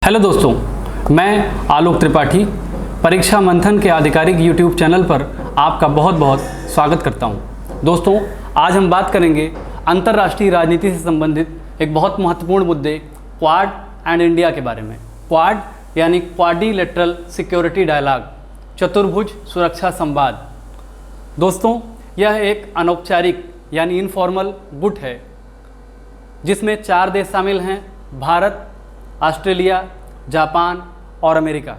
Hello दोस्तों, मैं आलोक त्रिपाठी परीक्षा मंथन के आधिकारिक यूट्यूब चैनल पर आपका बहुत बहुत स्वागत करता हूं। दोस्तों, आज हम बात करेंगे अंतर्राष्ट्रीय राजनीति से संबंधित एक बहुत महत्वपूर्ण मुद्दे क्वाड एंड इंडिया के बारे में। क्वाड यानी क्वाड्रिलेटरल सिक्योरिटी डायलॉग, चतुर्भुज सुरक्षा संवाद। दोस्तों, यह एक अनौपचारिक यानी इनफॉर्मल गुट है जिसमें 4 देश शामिल हैं: भारत, ऑस्ट्रेलिया, जापान और अमेरिका।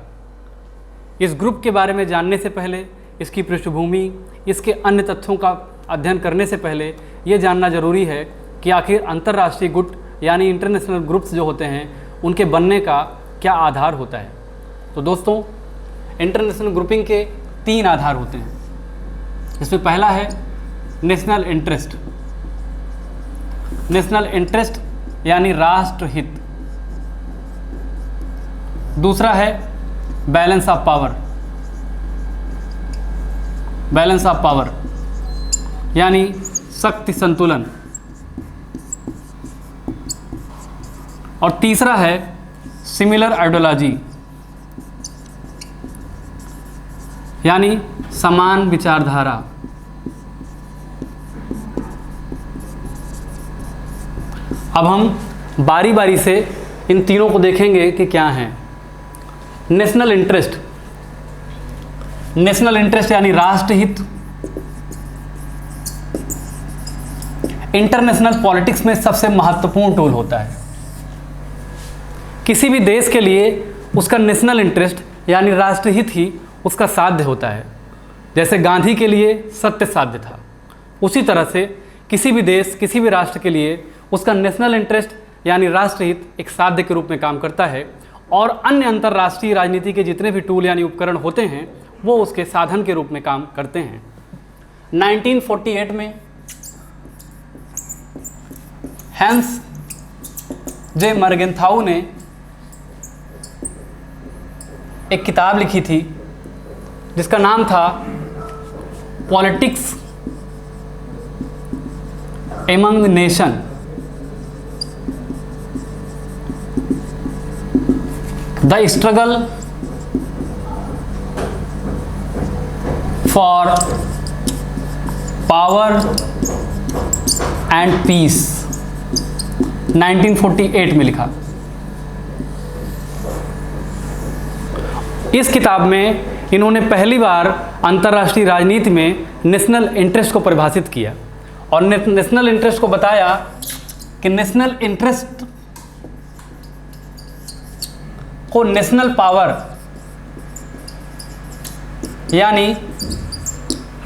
इस ग्रुप के बारे में जानने से पहले, इसकी पृष्ठभूमि, इसके अन्य तथ्यों का अध्ययन करने से पहले ये जानना जरूरी है कि आखिर अंतर्राष्ट्रीय गुट यानी इंटरनेशनल ग्रुप्स जो होते हैं उनके बनने का क्या आधार होता है। तो दोस्तों, इंटरनेशनल ग्रुपिंग के 3 आधार होते हैं। इसमें पहला है नेशनल इंटरेस्ट। नेशनल इंटरेस्ट यानी राष्ट्र हित। दूसरा है balance of power. Balance of power यानी शक्ति संतुलन। और तीसरा है सिमिलर आइडियोलॉजी यानी समान विचारधारा। अब हम बारी बारी से इन तीनों को देखेंगे कि क्या हैं। National interest. नेशनल इंटरेस्ट यानी राष्ट्रहित इंटरनेशनल पॉलिटिक्स में सबसे महत्वपूर्ण टूल होता है। किसी भी देश के लिए उसका नेशनल इंटरेस्ट यानी राष्ट्रहित ही उसका साध्य होता है। जैसे गांधी के लिए सत्य साध्य था, उसी तरह से किसी भी देश, किसी भी राष्ट्र के लिए उसका नेशनल इंटरेस्ट यानी राष्ट्रहित एक साध्य के रूप में काम करता है, और अन्य अंतर्राष्ट्रीय राजनीति के जितने भी टूल यानी उपकरण होते हैं वो उसके साधन के रूप में काम करते हैं। 1948 में हैंस जे मर्गेंथाउ ने एक किताब लिखी थी जिसका नाम था politics among nation. The struggle for power and peace, 1948 में लिखा। इस किताब में इन्होंने पहली बार अंतर्राष्ट्रीय राजनीति में नेशनल इंटरेस्ट को परिभाषित किया और नेशनल इंटरेस्ट को बताया कि नेशनल इंटरेस्ट को नेशनल पावर यानी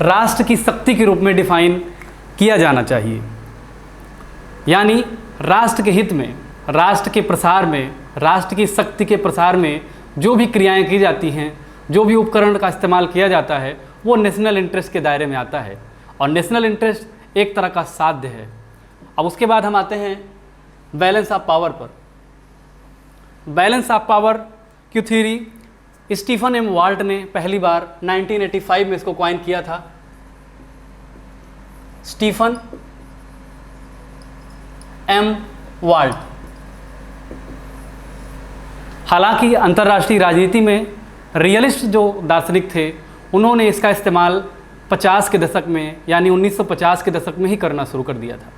राष्ट्र की शक्ति के रूप में डिफाइन किया जाना चाहिए। यानी राष्ट्र के हित में, राष्ट्र के प्रसार में, राष्ट्र की शक्ति के प्रसार में जो भी क्रियाएं की जाती हैं, जो भी उपकरण का इस्तेमाल किया जाता है, वो नेशनल इंटरेस्ट के दायरे में आता है। और नेशनल इंटरेस्ट एक तरह का साध्य है। अब उसके बाद हम आते हैं बैलेंस ऑफ पावर पर। बैलेंस ऑफ पावर की थ्योरी स्टीफन एम वाल्ट ने पहली बार 1985 में इसको क्वाइन किया था। Stephen M Walt. हालांकि अंतर्राष्ट्रीय राजनीति में रियलिस्ट जो दार्शनिक थे उन्होंने इसका इस्तेमाल 50 के दशक में यानी 1950 के दशक में ही करना शुरू कर दिया था।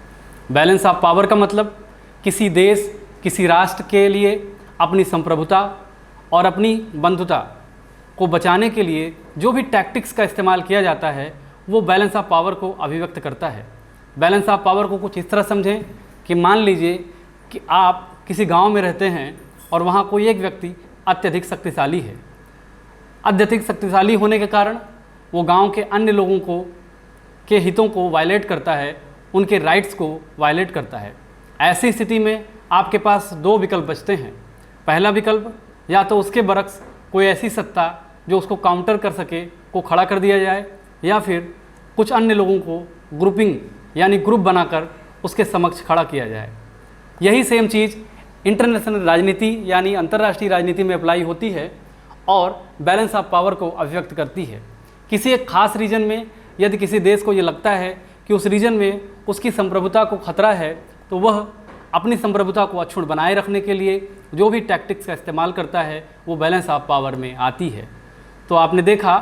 बैलेंस ऑफ पावर का मतलब किसी देश, किसी राष्ट्र के लिए अपनी संप्रभुता और अपनी बंधुता को बचाने के लिए जो भी टैक्टिक्स का इस्तेमाल किया जाता है वो बैलेंस ऑफ पावर को अभिव्यक्त करता है। बैलेंस ऑफ पावर को कुछ इस तरह समझें कि मान लीजिए कि आप किसी गांव में रहते हैं और वहां कोई एक व्यक्ति अत्यधिक शक्तिशाली है। अत्यधिक शक्तिशाली होने के कारण वो गांव के अन्य लोगों को के हितों को वायलेट करता है, उनके राइट्स को वायलेट करता है। ऐसी स्थिति में आपके पास 2 विकल्प बचते हैं। पहला विकल्प, या तो उसके बरक्स कोई ऐसी सत्ता जो उसको काउंटर कर सके को खड़ा कर दिया जाए, या फिर कुछ अन्य लोगों को ग्रुपिंग यानी ग्रुप बनाकर उसके समक्ष खड़ा किया जाए। यही सेम चीज़ इंटरनेशनल राजनीति यानी अंतर्राष्ट्रीय राजनीति में अप्लाई होती है और बैलेंस ऑफ पावर को अभिव्यक्त करती है। किसी एक खास रीजन में यदि किसी देश को ये लगता है कि उस रीजन में उसकी संप्रभुता को खतरा है तो वह अपनी संप्रभुता को अक्षुण्ण बनाए रखने के लिए जो भी टैक्टिक्स का इस्तेमाल करता है वो बैलेंस ऑफ पावर में आती है। तो आपने देखा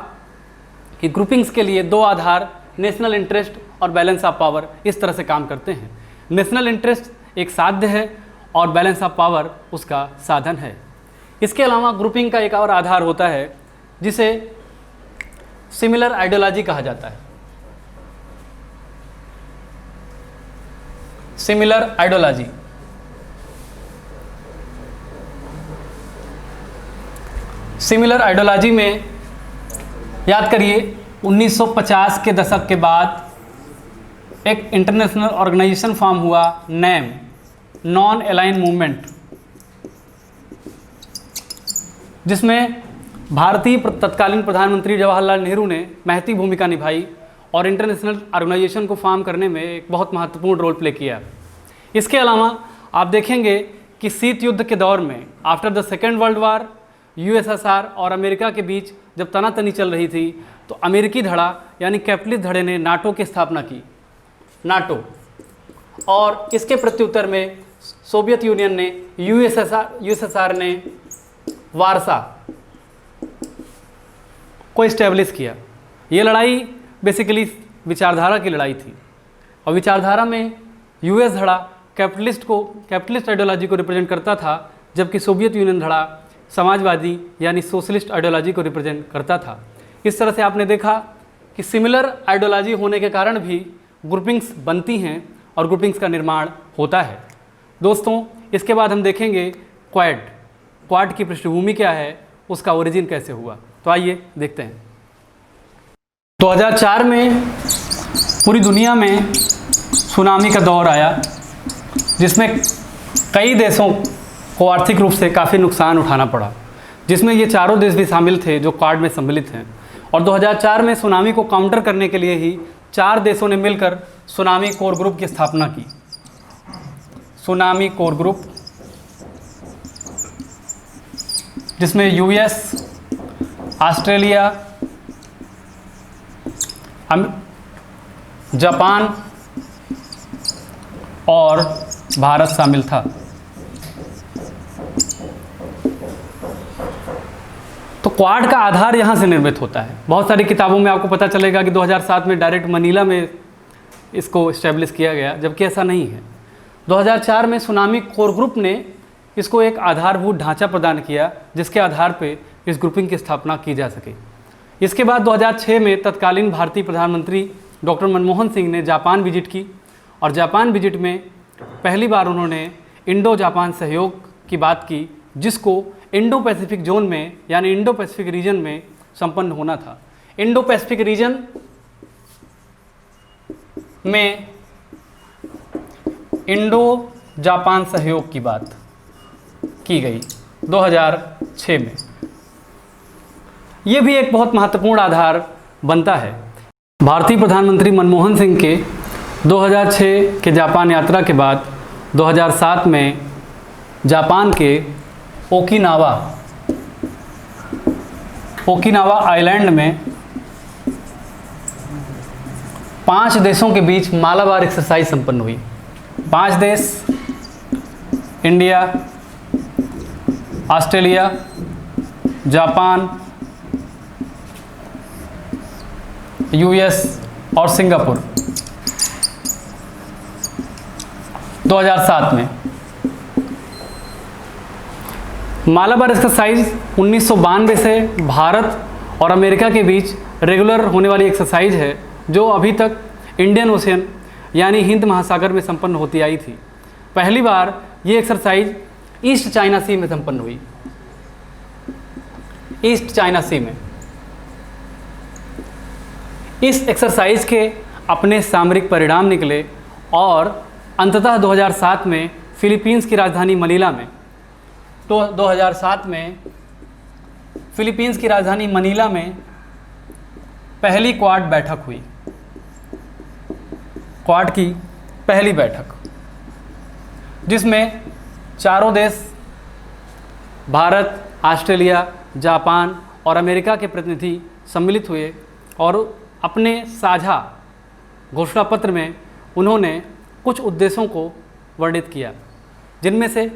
कि ग्रुपिंग्स के लिए दो आधार नेशनल इंटरेस्ट और बैलेंस ऑफ पावर इस तरह से काम करते हैं। नेशनल इंटरेस्ट एक साध्य है और बैलेंस ऑफ पावर उसका साधन है। इसके अलावा ग्रुपिंग का एक और आधार होता है जिसे सिमिलर आइडियोलॉजी कहा जाता है। सिमिलर आइडियोलॉजी, सिमिलर आइडियोलॉजी में याद करिए 1950 के दशक के बाद एक इंटरनेशनल ऑर्गेनाइजेशन फॉर्म हुआ, नैम, नॉन अलाइन मूवमेंट, जिसमें भारतीय तत्कालीन प्रधानमंत्री जवाहरलाल नेहरू ने महती भूमिका निभाई और इंटरनेशनल ऑर्गेनाइजेशन को फॉर्म करने में एक बहुत महत्वपूर्ण रोल प्ले किया। इसके अलावा आप देखेंगे कि शीत युद्ध के दौर में after the second world war USSR और अमेरिका के बीच जब तनातनी चल रही थी तो अमेरिकी धड़ा यानी कैपिटलिस्ट धड़े ने नाटो की स्थापना की, नाटो, और इसके प्रत्युत्तर में सोवियत यूनियन ने यूएसएसआर ने वारसा को इस्टेब्लिश किया। ये लड़ाई बेसिकली विचारधारा की लड़ाई थी और विचारधारा में यूएस धड़ा कैपिटलिस्ट आइडियोलॉजी को रिप्रेजेंट करता था, जबकि सोवियत यूनियन धड़ा समाजवादी यानी सोशलिस्ट आइडियोलॉजी को रिप्रेजेंट करता था। इस तरह से आपने देखा कि सिमिलर आइडियोलॉजी होने के कारण भी ग्रुपिंग्स बनती हैं और ग्रुपिंग्स का निर्माण होता है। दोस्तों, इसके बाद हम देखेंगे क्वाड की पृष्ठभूमि क्या है, उसका ओरिजिन कैसे हुआ। तो आइए देखते हैं। 2004 में पूरी दुनिया में सुनामी का दौर आया, जिसमें कई देशों को आर्थिक रूप से काफ़ी नुकसान उठाना पड़ा, जिसमें ये चारों देश भी शामिल थे जो क्वाड में सम्मिलित हैं। और 2004 में सुनामी को काउंटर करने के लिए ही 4 देशों ने मिलकर सुनामी कोर ग्रुप की स्थापना की। सुनामी कोर ग्रुप, जिसमें यूएस, ऑस्ट्रेलिया, जापान और भारत शामिल था। तो क्वाड का आधार यहाँ से निर्मित होता है। बहुत सारी किताबों में आपको पता चलेगा कि 2007 में डायरेक्ट मनीला में इसको इस्टेब्लिश किया गया, जबकि ऐसा नहीं है। 2004 में सुनामी कोर ग्रुप ने इसको एक आधारभूत ढांचा प्रदान किया जिसके आधार पे इस ग्रुपिंग की स्थापना की जा सके। इसके बाद 2006 में तत्कालीन भारतीय प्रधानमंत्री डॉक्टर मनमोहन सिंह ने जापान विजिट की और जापान विजिट में पहली बार उन्होंने इंडो जापान सहयोग की बात की, जिसको इंडो पैसिफिक जोन में यानी इंडो पैसिफिक रीजन में संपन्न होना था। इंडो पैसिफिक रीजन में इंडो जापान सहयोग की बात की गई 2006 में। ये भी एक बहुत महत्वपूर्ण आधार बनता है। भारतीय प्रधानमंत्री मनमोहन सिंह के 2006 के जापान यात्रा के बाद 2007 में जापान के ओकिनावा आइलैंड में 5 देशों के बीच मालाबार एक्सरसाइज संपन्न हुई। 5 देश, इंडिया, ऑस्ट्रेलिया, जापान, यूएस और सिंगापुर 2007 में। मालाबार एक्सरसाइज 1992 से भारत और अमेरिका के बीच रेगुलर होने वाली एक्सरसाइज है, जो अभी तक इंडियन ओशियन यानी हिंद महासागर में संपन्न होती आई थी। पहली बार ये एक्सरसाइज ईस्ट चाइना सी में संपन्न हुई, ईस्ट चाइना सी में। इस एक्सरसाइज के अपने सामरिक परिणाम निकले और अंततः 2007 में फिलीपींस की राजधानी मनीला में, तो 2007 में फिलीपींस की राजधानी मनीला में पहली क्वाड बैठक हुई, क्वाड की पहली बैठक, जिसमें चारों देश भारत, ऑस्ट्रेलिया, जापान और अमेरिका के प्रतिनिधि सम्मिलित हुए और अपने साझा घोषणा पत्र में उन्होंने कुछ उद्देश्यों को वर्णित किया। जिनमें से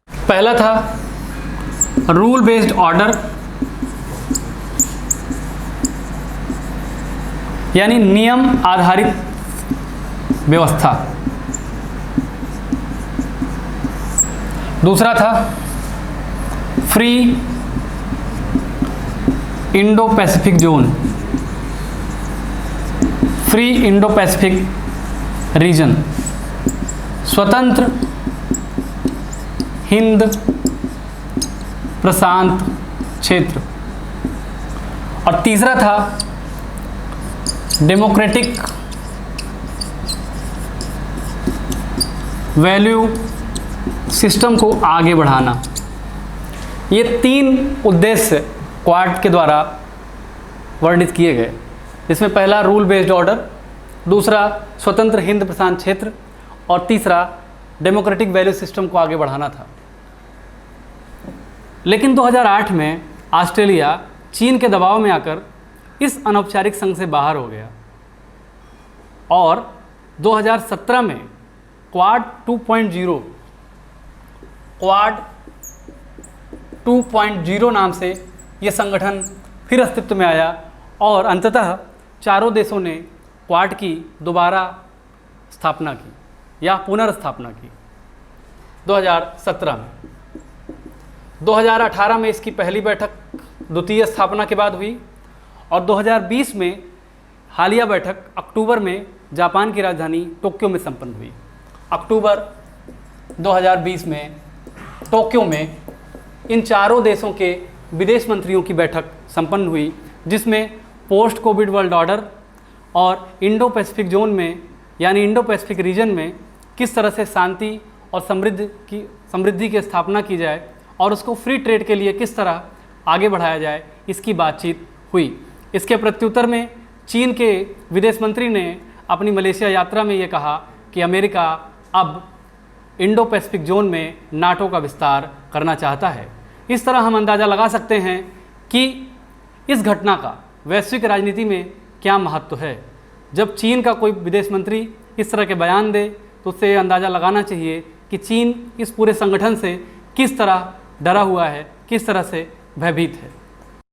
पहला था रूल बेस्ड ऑर्डर, यानी नियम आधारित व्यवस्था। दूसरा था free Indo Pacific zone, free Indo Pacific region, स्वतंत्र हिंद प्रशांत क्षेत्र। और तीसरा था डेमोक्रेटिक वैल्यू सिस्टम को आगे बढ़ाना। ये 3 उद्देश्य क्वाड के द्वारा वर्णित किए गए। इसमें पहला रूल बेस्ड ऑर्डर, दूसरा स्वतंत्र हिंद प्रशांत क्षेत्र और तीसरा डेमोक्रेटिक वैल्यू सिस्टम को आगे बढ़ाना था। लेकिन 2008 में ऑस्ट्रेलिया चीन के दबाव में आकर इस अनौपचारिक संघ से बाहर हो गया और 2017 में क्वाड 2.0 नाम से ये संगठन फिर अस्तित्व में आया और अंततः चारों देशों ने क्वाड की दोबारा स्थापना की या पुनर्स्थापना की 2017 में। 2018 में इसकी पहली बैठक द्वितीय स्थापना के बाद हुई और 2020 में हालिया बैठक अक्टूबर में जापान की राजधानी टोक्यो में संपन्न हुई। अक्टूबर 2020 में टोक्यो में इन चारों देशों के विदेश मंत्रियों की बैठक संपन्न हुई, जिसमें पोस्ट कोविड वर्ल्ड ऑर्डर और इंडो पैसिफिक जोन में यानी इंडो पैसिफिक रीजन में किस तरह से शांति और समृद्धि की स्थापना की जाए और उसको फ्री ट्रेड के लिए किस तरह आगे बढ़ाया जाए, इसकी बातचीत हुई। इसके प्रत्युत्तर में चीन के विदेश मंत्री ने अपनी मलेशिया यात्रा में ये कहा कि अमेरिका अब इंडो पैसिफिक जोन में नाटो का विस्तार करना चाहता है। इस तरह हम अंदाज़ा लगा सकते हैं कि इस घटना का वैश्विक राजनीति में क्या महत्व है। जब चीन का कोई विदेश मंत्री इस तरह के बयान दे तो उससे अंदाज़ा लगाना चाहिए कि चीन इस पूरे संगठन से किस तरह डरा हुआ है, किस तरह से भयभीत है।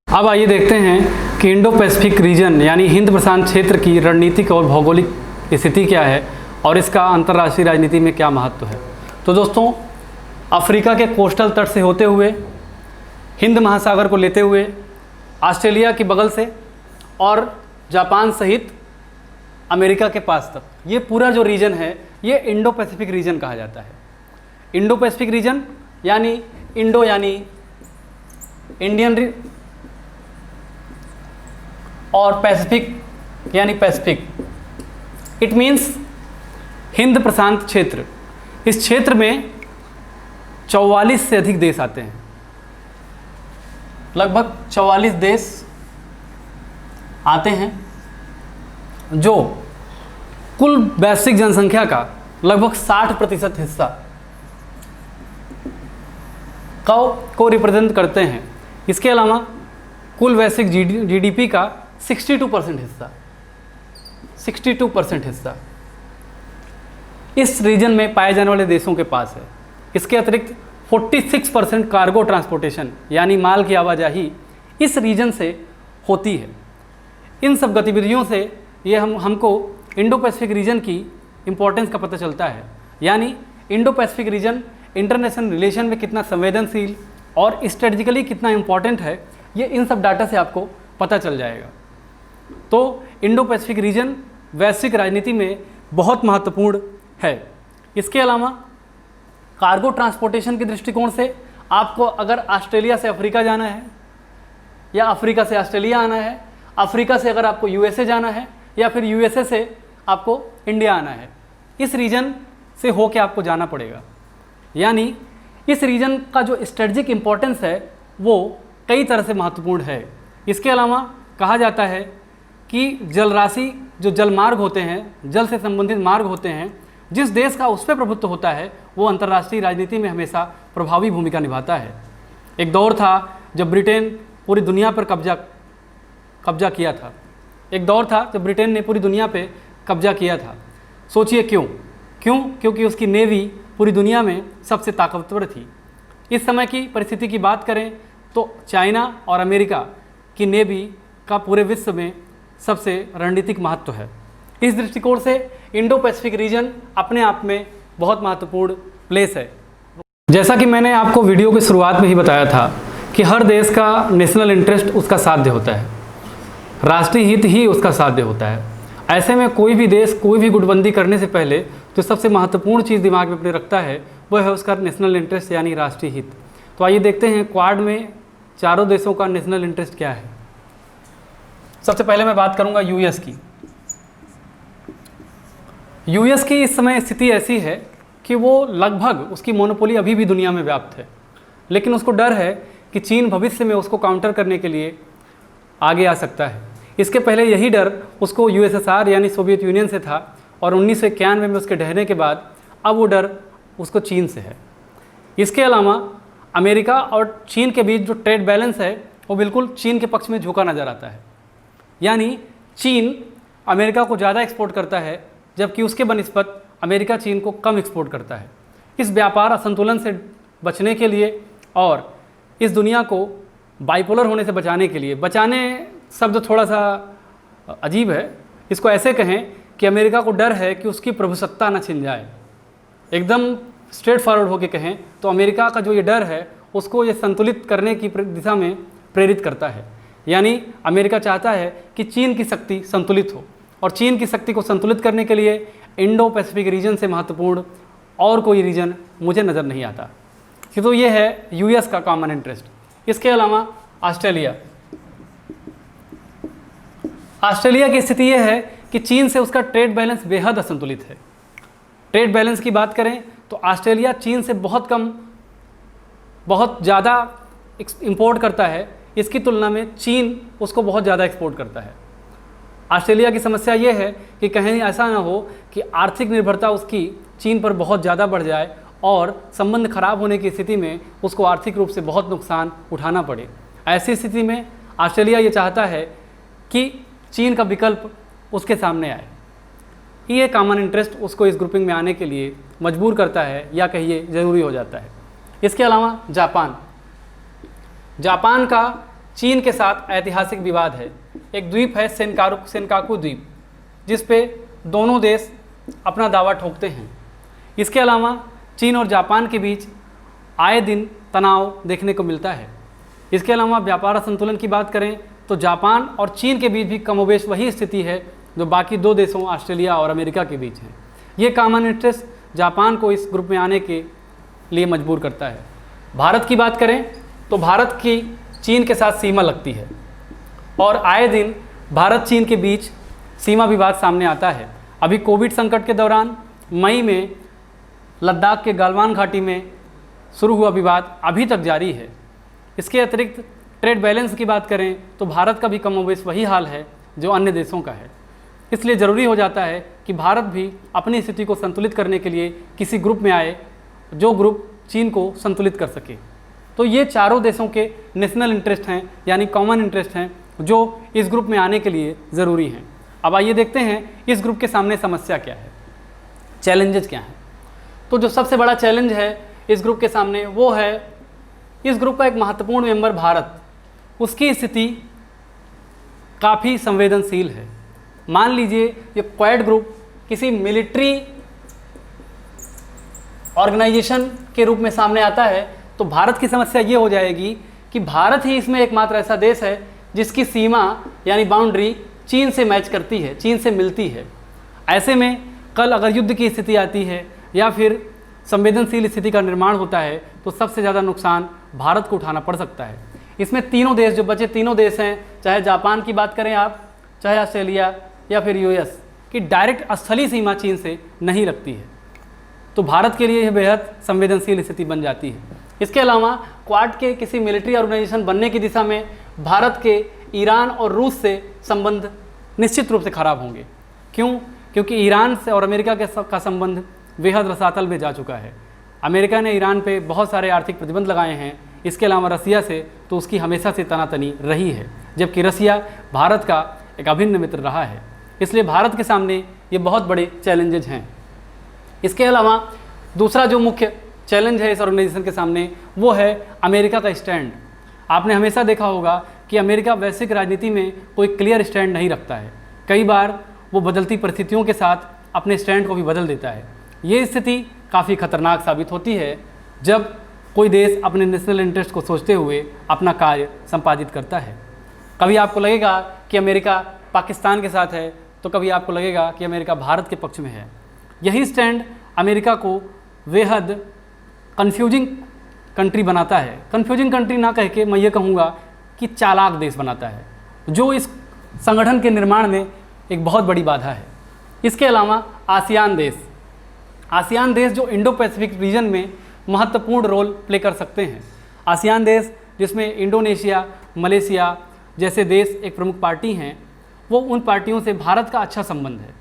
अब आइए देखते हैं कि इंडो पैसिफिक रीजन यानी हिंद प्रशांत क्षेत्र की रणनीतिक और भौगोलिक स्थिति क्या है और इसका अंतर्राष्ट्रीय राजनीति में क्या महत्व है। तो दोस्तों, अफ्रीका के कोस्टल तट से होते हुए हिंद महासागर को लेते हुए ऑस्ट्रेलिया की बगल से और जापान सहित अमेरिका के पास तक ये पूरा जो रीजन है ये इंडो पैसिफिक रीजन कहा जाता है। इंडो पैसिफिक रीजन यानी इंडो यानी इंडियन और पैसिफिक यानी पैसिफिक, इट मीन्स हिंद प्रशांत क्षेत्र। इस क्षेत्र में 44 से अधिक देश आते हैं, लगभग 44 देश आते हैं जो कुल वैश्विक जनसंख्या का लगभग 60% हिस्सा को रिप्रेजेंट करते हैं। इसके अलावा कुल वैश्विक जीडीपी का 62% हिस्सा इस रीजन में पाए जाने वाले देशों के पास है। इसके अतिरिक्त 46% कार्गो ट्रांसपोर्टेशन यानी माल की आवाजाही इस रीजन से होती है। इन सब गतिविधियों से ये हमको इंडो पैसिफिक रीजन की इम्पोर्टेंस का पता चलता है, यानी Indo Pacific region international relation में कितना संवेदनशील और स्ट्रेटजिकली कितना इम्पॉर्टेंट है, ये इन सब डाटा से आपको पता चल जाएगा। तो इंडो पैसिफिक रीजन वैश्विक राजनीति में बहुत महत्वपूर्ण है। इसके अलावा कार्गो ट्रांसपोर्टेशन के दृष्टिकोण से आपको अगर ऑस्ट्रेलिया से अफ्रीका जाना है या अफ्रीका से ऑस्ट्रेलिया आना है, अफ्रीका से अगर आपको यूएसए जाना है या फिर यूएसए से आपको इंडिया आना है, इस रीजन से होके आपको जाना पड़ेगा। यानी इस रीजन का जो स्ट्रेटजिक इम्पोर्टेंस है वो कई तरह से महत्वपूर्ण है। इसके अलावा कहा जाता है कि जलराशि जो जल मार्ग होते हैं, जल से संबंधित मार्ग होते हैं, जिस देश का उस पर प्रभुत्व होता है वो अंतर्राष्ट्रीय राजनीति में हमेशा प्रभावी भूमिका निभाता है। एक दौर था जब ब्रिटेन पूरी दुनिया पर कब्जा किया था। एक दौर था जब ब्रिटेन ने पूरी दुनिया पे कब्जा किया था। सोचिए क्यों? क्योंकि उसकी नेवी पूरी दुनिया में सबसे ताकतवर थी। इस समय की परिस्थिति की बात करें तो चाइना और अमेरिका की नेवी का पूरे विश्व में सबसे रणनीतिक महत्व है। इस दृष्टिकोण से इंडो पैसिफिक रीजन अपने आप में बहुत महत्वपूर्ण प्लेस है। जैसा कि मैंने आपको वीडियो की शुरुआत में ही बताया था कि हर देश का नेशनल इंटरेस्ट उसका साध्य होता है, राष्ट्रीय हित ही उसका साध्य होता है। ऐसे में कोई भी देश कोई भी गुटबंदी करने से पहले जो सबसे महत्वपूर्ण चीज़ दिमाग में अपने रखता है वह है उसका नेशनल इंटरेस्ट यानी राष्ट्रीय हित। तो आइए देखते हैं क्वाड में चारों देशों का नेशनल इंटरेस्ट क्या है। सबसे पहले मैं बात करूंगा यूएस की। यूएस की इस समय स्थिति ऐसी है कि वो लगभग उसकी मोनोपोली अभी भी दुनिया में व्याप्त है, लेकिन उसको डर है कि चीन भविष्य में उसको काउंटर करने के लिए आगे आ सकता है। इसके पहले यही डर उसको यूएसएसआर यानी सोवियत यूनियन से था और 1991 में उसके ढहने के बाद अब वो डर उसको चीन से है। इसके अलावा अमेरिका और चीन के बीच जो ट्रेड बैलेंस है वो बिल्कुल चीन के पक्ष में झुका नज़र आता है, यानी चीन अमेरिका को ज़्यादा एक्सपोर्ट करता है जबकि उसके बनिस्बत अमेरिका चीन को कम एक्सपोर्ट करता है। इस व्यापार असंतुलन से बचने के लिए और इस दुनिया को बाइपोलर होने से बचाने के लिए, बचाने शब्द थोड़ा सा अजीब है, इसको ऐसे कहें कि अमेरिका को डर है कि उसकी प्रभुसत्ता न छिन जाए। एकदम स्ट्रेट फॉरवर्ड होकर कहें तो अमेरिका का जो ये डर है उसको ये संतुलित करने की दिशा में प्रेरित करता है। यानी अमेरिका चाहता है कि चीन की शक्ति संतुलित हो और चीन की शक्ति को संतुलित करने के लिए इंडो पैसिफिक रीजन से महत्वपूर्ण और कोई रीजन मुझे नज़र नहीं आता। तो ये है यूएस का कॉमन इंटरेस्ट। इसके अलावा ऑस्ट्रेलिया की स्थिति यह है कि चीन से उसका ट्रेड बैलेंस बेहद असंतुलित है। ट्रेड बैलेंस की बात करें तो ऑस्ट्रेलिया चीन से बहुत ज़्यादा इंपोर्ट करता है, इसकी तुलना में चीन उसको बहुत ज़्यादा एक्सपोर्ट करता है। ऑस्ट्रेलिया की समस्या ये है कि कहीं ऐसा ना हो कि आर्थिक निर्भरता उसकी चीन पर बहुत ज़्यादा बढ़ जाए और संबंध खराब होने की स्थिति में उसको आर्थिक रूप से बहुत नुकसान उठाना पड़े। ऐसी स्थिति में ऑस्ट्रेलिया ये चाहता है कि चीन का विकल्प उसके सामने आए। ये कॉमन इंटरेस्ट उसको इस ग्रुपिंग में आने के लिए मजबूर करता है या कहिए ज़रूरी हो जाता है। इसके अलावा जापान का चीन के साथ ऐतिहासिक विवाद है। एक द्वीप है सेनकाकू द्वीप, जिस पे दोनों देश अपना दावा ठोकते हैं। इसके अलावा चीन और जापान के बीच आए दिन तनाव देखने को मिलता है। इसके अलावा व्यापार संतुलन की बात करें तो जापान और चीन के बीच भी कमोबेश वही स्थिति है जो बाकी दो देशों ऑस्ट्रेलिया और अमेरिका के बीच है। ये कॉमन इंटरेस्ट जापान को इस ग्रुप में आने के लिए मजबूर करता है। भारत की बात करें तो भारत की चीन के साथ सीमा लगती है और आए दिन भारत चीन के बीच सीमा विवाद सामने आता है। अभी कोविड संकट के दौरान मई में लद्दाख के गलवान घाटी में शुरू हुआ विवाद अभी तक जारी है। इसके अतिरिक्त ट्रेड बैलेंस की बात करें तो भारत का भी कमोबेश वही हाल है जो अन्य देशों का है। इसलिए ज़रूरी हो जाता है कि भारत भी अपनी स्थिति को संतुलित करने के लिए किसी ग्रुप में आए जो ग्रुप चीन को संतुलित कर सके। तो ये चारों देशों के नेशनल इंटरेस्ट हैं यानी कॉमन इंटरेस्ट हैं जो इस ग्रुप में आने के लिए ज़रूरी हैं। अब आइए देखते हैं इस ग्रुप के सामने समस्या क्या है, चैलेंजेस क्या हैं। तो जो सबसे बड़ा चैलेंज है इस ग्रुप के सामने वो है इस ग्रुप का एक महत्वपूर्ण मेंबर भारत, उसकी स्थिति काफ़ी संवेदनशील है। मान लीजिए ये क्वाड ग्रुप किसी मिलिट्री ऑर्गेनाइजेशन के रूप में सामने आता है तो भारत की समस्या ये हो जाएगी कि भारत ही इसमें एकमात्र ऐसा देश है जिसकी सीमा यानी बाउंड्री चीन से मैच करती है, चीन से मिलती है। ऐसे में कल अगर युद्ध की स्थिति आती है या फिर संवेदनशील स्थिति का निर्माण होता है तो सबसे ज़्यादा नुकसान भारत को उठाना पड़ सकता है। इसमें तीनों देश जो बचे तीनों देश हैं, चाहे जापान की बात करें आप, चाहे ऑस्ट्रेलिया या फिर यूएस की डायरेक्ट स्थलीय सीमा चीन से नहीं लगती है, तो भारत के लिए यह बेहद संवेदनशील स्थिति बन जाती है। इसके अलावा क्वाड के किसी मिलिट्री ऑर्गेनाइजेशन बनने की दिशा में भारत के ईरान और रूस से संबंध निश्चित रूप से खराब होंगे। क्यों? क्योंकि ईरान से और अमेरिका का संबंध बेहद रसातल में जा चुका है। अमेरिका ने ईरान पे बहुत सारे आर्थिक प्रतिबंध लगाए हैं, इसके अलावा रसिया से तो उसकी हमेशा से तनातनी रही है, जबकि रसिया भारत का एक अभिन्न मित्र रहा है। इसलिए भारत के सामने ये बहुत बड़े चैलेंजेज हैं। इसके अलावा दूसरा जो मुख्य चैलेंज है इस ऑर्गेनाइजेशन के सामने वो है अमेरिका का स्टैंड। आपने हमेशा देखा होगा कि अमेरिका वैश्विक राजनीति में कोई क्लियर स्टैंड नहीं रखता है। कई बार वो बदलती परिस्थितियों के साथ अपने स्टैंड को भी बदल देता है। ये स्थिति काफ़ी खतरनाक साबित होती है जब कोई देश अपने नेशनल इंटरेस्ट को सोचते हुए अपना कार्य संपादित करता है। कभी आपको लगेगा कि अमेरिका पाकिस्तान के साथ है, तो कभी आपको लगेगा कि अमेरिका भारत के पक्ष में है। यही स्टैंड अमेरिका को बेहद कन्फ्यूजिंग कंट्री बनाता है। कन्फ्यूजिंग कंट्री ना कह के मैं ये कहूँगा कि चालाक देश बनाता है, जो इस संगठन के निर्माण में एक बहुत बड़ी बाधा है। इसके अलावा आसियान देश जो इंडो पैसिफिक रीजन में महत्वपूर्ण रोल प्ले कर सकते हैं। आसियान देश जिसमें इंडोनेशिया, मलेशिया जैसे देश एक प्रमुख पार्टी हैं, वो उन पार्टियों से भारत का अच्छा संबंध है।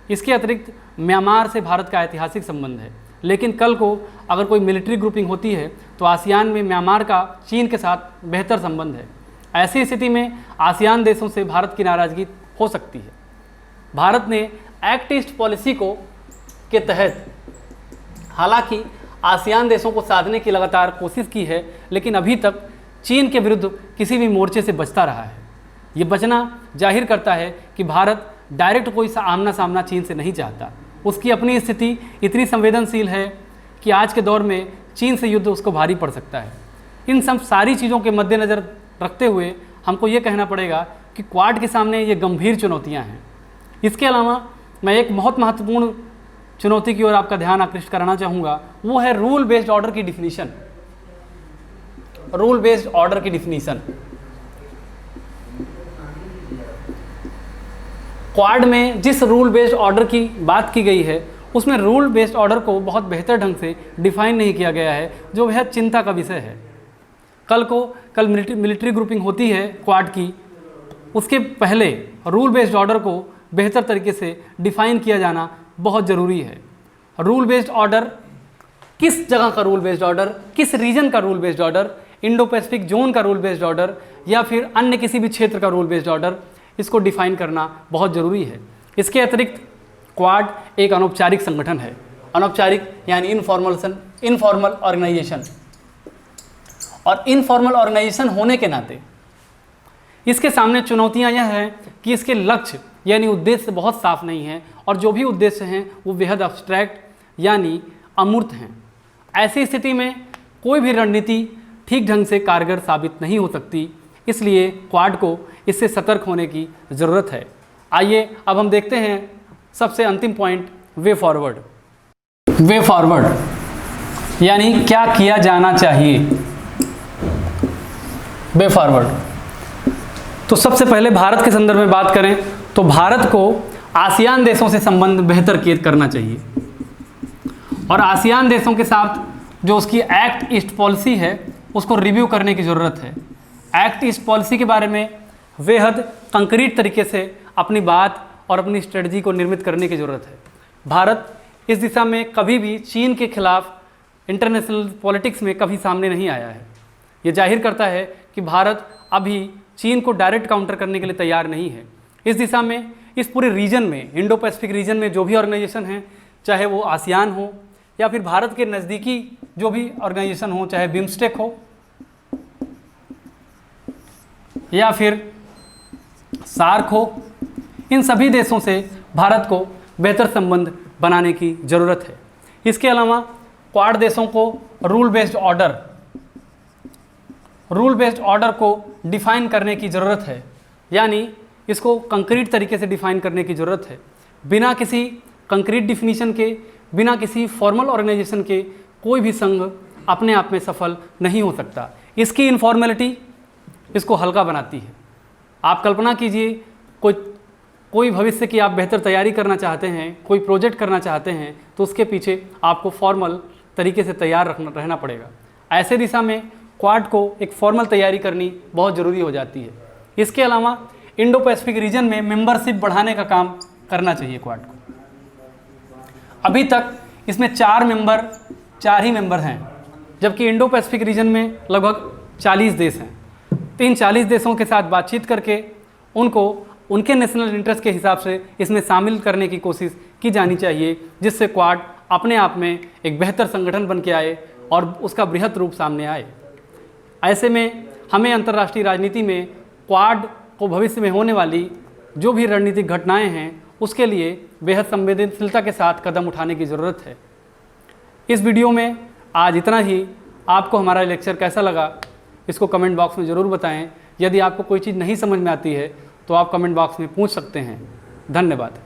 इसके अतिरिक्त म्यांमार से भारत का ऐतिहासिक संबंध है। लेकिन कल को अगर कोई मिलिट्री ग्रुपिंग होती है तो आसियान में म्यांमार का चीन के साथ बेहतर संबंध है। ऐसी स्थिति में आसियान देशों से भारत की नाराज़गी हो सकती है। भारत ने एक्ट ईस्ट पॉलिसी के तहत हालांकि आसियान देशों को साधने की लगातार कोशिश की है, लेकिन अभी तक चीन के विरुद्ध किसी भी मोर्चे से बचता रहा है। ये बचना जाहिर करता है कि भारत डायरेक्ट कोई आमना सामना चीन से नहीं चाहता। उसकी अपनी स्थिति इतनी संवेदनशील है कि आज के दौर में चीन से युद्ध उसको भारी पड़ सकता है। इन सब सारी चीज़ों के मद्देनज़र रखते हुए हमको ये कहना पड़ेगा कि क्वाड के सामने ये गंभीर चुनौतियाँ हैं। इसके अलावा मैं एक बहुत महत्वपूर्ण चुनौती की ओर आपका ध्यान आकृष्ट कराना चाहूँगा, वो है रूल बेस्ड ऑर्डर की डिफिनीशन। रूल बेस्ड ऑर्डर की डिफिनीशन क्वाड में जिस रूल बेस्ड ऑर्डर की बात की गई है उसमें रूल बेस्ड ऑर्डर को बहुत बेहतर ढंग से डिफाइन नहीं किया गया है, जो बेहद चिंता का विषय है। कल मिलिट्री ग्रुपिंग होती है क्वाड की, उसके पहले रूल बेस्ड ऑर्डर को बेहतर तरीके से डिफाइन किया जाना बहुत ज़रूरी है। रूल बेस्ड ऑर्डर किस जगह का रूल बेस्ड ऑर्डर, किस रीजन का rule based order, Indo Pacific zone का रूल बेस्ड ऑर्डर या फिर अन्य किसी भी क्षेत्र का रूल बेस्ड ऑर्डर, इसको डिफाइन करना बहुत ज़रूरी है। इसके अतिरिक्त क्वाड एक अनौपचारिक संगठन है। अनौपचारिक यानी इनफॉर्मल ऑर्गेनाइजेशन, और इनफॉर्मल ऑर्गेनाइजेशन होने के नाते इसके सामने चुनौतियां यह हैं कि इसके लक्ष्य यानी उद्देश्य बहुत साफ नहीं है, और जो भी उद्देश्य हैं वो बेहद अब्स्ट्रैक्ट यानी अमूर्त हैं। ऐसी स्थिति में कोई भी रणनीति ठीक ढंग से कारगर साबित नहीं हो सकती। इसलिए क्वाड को इससे सतर्क होने की ज़रूरत है। आइए अब हम देखते हैं सबसे अंतिम point, way forward. Way forward यानी क्या किया जाना चाहिए। वे फॉरवर्ड, तो सबसे पहले भारत के संदर्भ में बात करें तो भारत को आसियान देशों से संबंध बेहतर करना चाहिए, और आसियान देशों के साथ जो उसकी एक्ट ईस्ट पॉलिसी है उसको रिव्यू करने की ज़रूरत है। एक्ट ईस्ट पॉलिसी के बारे में बेहद कंक्रीट तरीके से अपनी बात और अपनी स्ट्रेटजी को निर्मित करने की ज़रूरत है। भारत इस दिशा में कभी भी चीन के खिलाफ इंटरनेशनल पॉलिटिक्स में कभी सामने नहीं आया है। ये जाहिर करता है कि भारत अभी चीन को डायरेक्ट काउंटर करने के लिए तैयार नहीं है। इस दिशा में इस पूरे रीजन में, इंडो पैसिफिक रीजन में जो भी ऑर्गेनाइजेशन हैं, चाहे वो आसियान हो या फिर भारत के नज़दीकी जो भी ऑर्गेनाइजेशन हो, चाहे बिम्स्टेक हो या फिर सार्क हो, इन सभी देशों से भारत को बेहतर संबंध बनाने की ज़रूरत है। इसके अलावा क्वाड देशों को रूल बेस्ड ऑर्डर को डिफ़ाइन करने की ज़रूरत है, यानी इसको कंक्रीट तरीके से डिफ़ाइन करने की ज़रूरत है। बिना किसी कंक्रीट डिफिनीशन के, बिना किसी फॉर्मल ऑर्गेनाइजेशन के कोई भी संघ अपने आप में सफल नहीं हो सकता। इसकी इनफॉर्मेलिटी इसको हल्का बनाती है। आप कल्पना कीजिए कोई भविष्य की आप बेहतर तैयारी करना चाहते हैं, कोई प्रोजेक्ट करना चाहते हैं, तो उसके पीछे आपको फॉर्मल तरीके से तैयार रहना पड़ेगा। ऐसे दिशा में क्वाड को एक फॉर्मल तैयारी करनी बहुत ज़रूरी हो जाती है। इसके अलावा इंडो पैसिफिक रीजन में मेंबरशिप बढ़ाने का काम करना चाहिए क्वाड को। अभी तक इसमें 4 ही मेंबर हैं। जबकि इंडो पैसिफिक रीजन में लगभग 40 देश हैं। तो इन 40 देशों के साथ बातचीत करके उनको उनके नेशनल इंटरेस्ट के हिसाब से इसमें शामिल करने की कोशिश की जानी चाहिए, जिससे क्वाड अपने आप में एक बेहतर संगठन बन के आए और उसका बृहत रूप सामने आए। ऐसे में हमें अंतर्राष्ट्रीय राजनीति में क्वाड को भविष्य में होने वाली जो भी रणनीतिक घटनाएं हैं उसके लिए बेहद संवेदनशीलता के साथ कदम उठाने की ज़रूरत है। इस वीडियो में आज इतना ही। आपको हमारा लेक्चर कैसा लगा इसको कमेंट बॉक्स में ज़रूर बताएं। यदि आपको कोई चीज़ नहीं समझ में आती है तो आप कमेंट बॉक्स में पूछ सकते हैं। धन्यवाद।